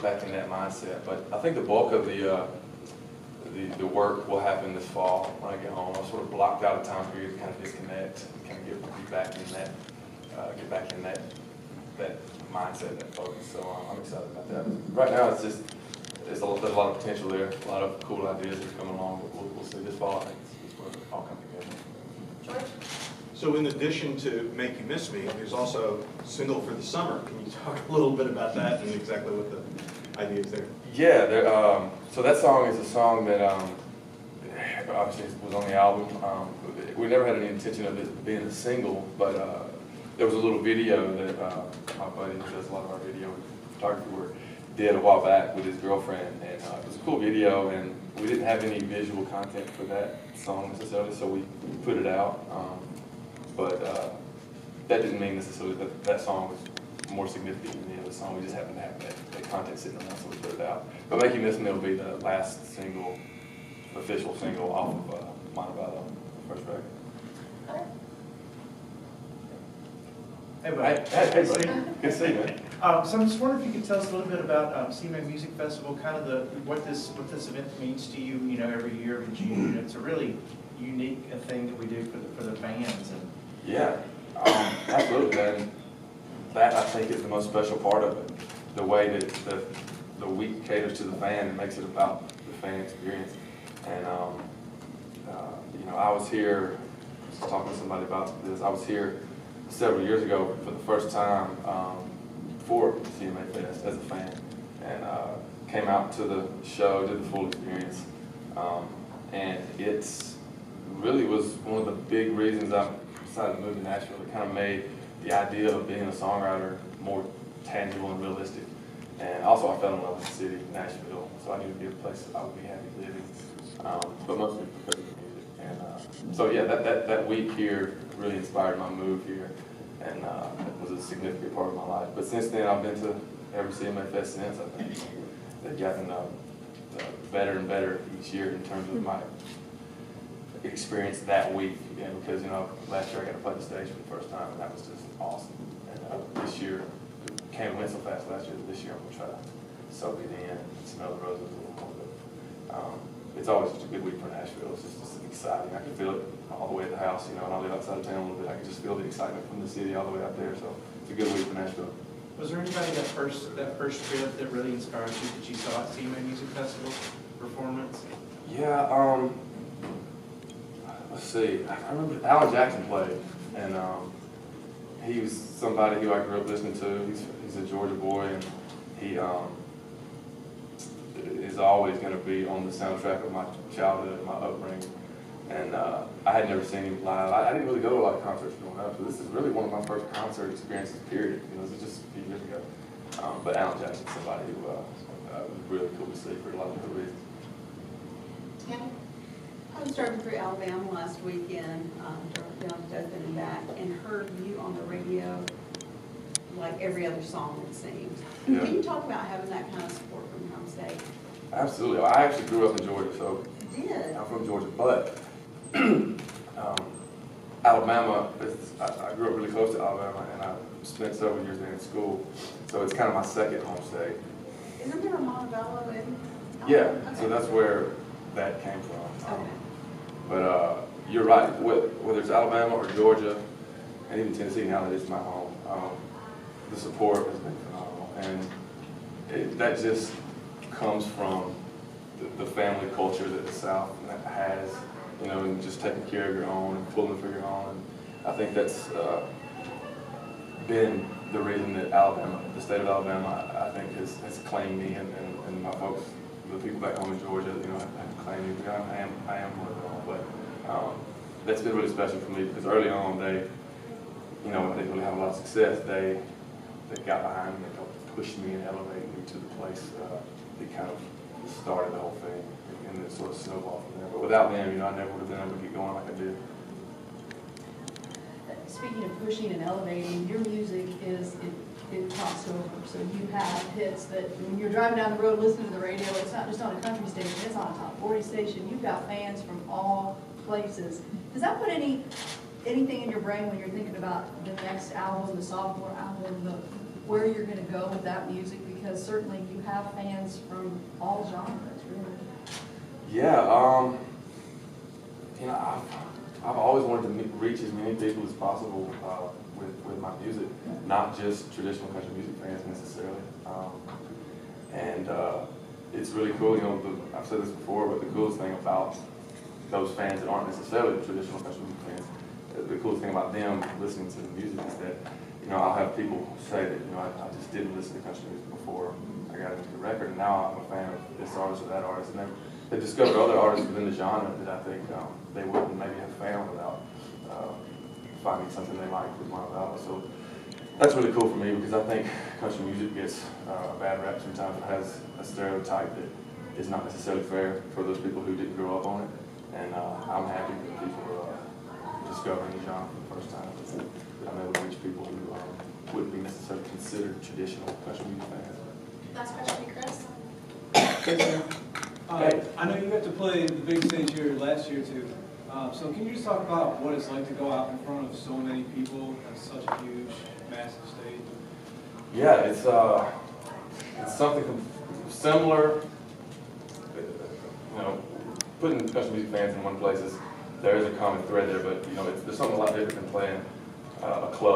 back in that mindset. But I think the bulk of the work will happen this fall when I get home. I've sort of blocked out a time period to kind of disconnect, and kind of get back in that mindset, that focus. So I'm excited about that. Right now, there's a lot of potential there, a lot of cool ideas that are coming along. But we'll see this fall. I think it's where it all come together. George? So in addition to Make You Miss Me, there's also Single for the Summer. Can you talk a little bit about that and exactly what the idea is there? Yeah, so that song is a song that obviously was on the album. We never had any intention of it being a single, but there was a little video that my buddy who does a lot of our video photography work did a while back with his girlfriend, and it was a cool video, and we didn't have any visual content for that song necessarily, so we put it out. But that didn't mean necessarily that song was more significant than the other song. We just happened to have that content sitting on that, so we put it out. But Make You Miss Me will be the last single, official single off of Montebello, the first record. Hey, buddy. Hey, buddy. Good to see you, man. So I'm just wondering if you could tell us a little bit about CMA Music Festival, kind of what this event means to you, every year in June. It's a really unique thing that we do for the fans. And Yeah, absolutely. And that, I think, is the most special part of it. The way that the week caters to the fan and makes it about the fan experience. And, I was here, I was talking to somebody about this, I was here several years ago for the first time for CMA Fest as a fan. And came out to the show, did the full experience. And it's really was one of the big reasons I decided to move to Nashville. It kind of made the idea of being a songwriter more tangible and realistic. And also I fell in love with the city, Nashville, so I knew it would be a place I would be happy living, but mostly because of the music. And so yeah, that week here really inspired my move here, and it was a significant part of my life. But since then, I've been to every CMA Fest since. I think they've gotten better and better each year in terms of my experience that week, because last year I got to play the stage for the first time, and that was just awesome. And this year, it came and went so fast last year. This year I'm gonna try to soak it in, smell the roses a little more. But it's always such a good week for Nashville. It's just exciting. I can feel it all the way at the house, and I live outside of town a little bit. I can just feel the excitement from the city all the way out there. So it's a good week for Nashville. was there anybody that first trip that really inspired you that you saw at CMA Music Festival performance? Yeah, let's see. I remember Alan Jackson played, and he was somebody who I grew up listening to. He's a Georgia boy, and he is always going to be on the soundtrack of my childhood, my upbringing. And I had never seen him live. I didn't really go to a lot of concerts growing up, so this is really one of my first concert experiences, period. This is just a few years ago. But Alan Jackson's somebody who was really cool to see for a lot of good reasons. Tammy? I was driving through Alabama last weekend, drove down to Dothan and back, and heard you on the radio like every other song, it seemed. Yeah. Can you talk about having that kind of support from your home state? Absolutely. Well, I actually grew up in Georgia, so You did? I'm from Georgia, but Alabama, I grew up really close to Alabama, and I spent several years there in school, so it's kind of my second home state. Isn't there a Montebello in? Yeah, Okay. so that's where that came from. Okay. But you're right, whether it's Alabama or Georgia, and even Tennessee now that it's my home, the support has been phenomenal. And that just comes from the family culture that the South has, and just taking care of your own and pulling for your own. And I think that's been the reason that Alabama, the state of Alabama, I think has claimed me, and my folks, the people back home in Georgia, have claimed me. I am one of them. But that's been really special for me, because early on they didn't really have a lot of success. They got behind me, they helped push me and elevate me to the place that kind of started the whole thing, and it sort of snowballed from there. But without them, I never would have been able to get going like I did. Speaking of pushing and elevating, your music it crosses over. So you have hits that when you're driving down the road listening to the radio, it's not just on a country station, it's on a top 40 station. You've got fans from all places. Does that put anything in your brain when you're thinking about the next album, the sophomore album, where you're going to go with that music? Because certainly you have fans from all genres, really. Yeah, you know, I've always wanted to reach as many people as possible with my music, not just traditional country music fans necessarily. And it's really cool, you know, I've said this before, but the coolest thing about those fans that aren't necessarily traditional country music fans, the coolest thing about them listening to the music is that, you know, I'll have people say that, you know, I just didn't listen to country music before I got into the record, and now I'm a fan of this artist or that artist, and they've discovered other artists within the genre that I think they wouldn't maybe have found without finding something they like with my album. So that's really cool for me because I think country music gets a bad rap sometimes. It has a stereotype that is not necessarily fair for those people who didn't grow up on it, and I'm happy that people are discovering the genre for the first time. That I'm able to reach people who wouldn't be necessarily considered traditional country music fans. Last question, Chris. I know you got to play the big stage here last year too. So can you just talk about what it's like to go out in front of so many people at such a huge, massive stage? Yeah, it's something similar. You know, putting country music fans in one place there is a common thread there, but you know, there's something a lot different than playing a club.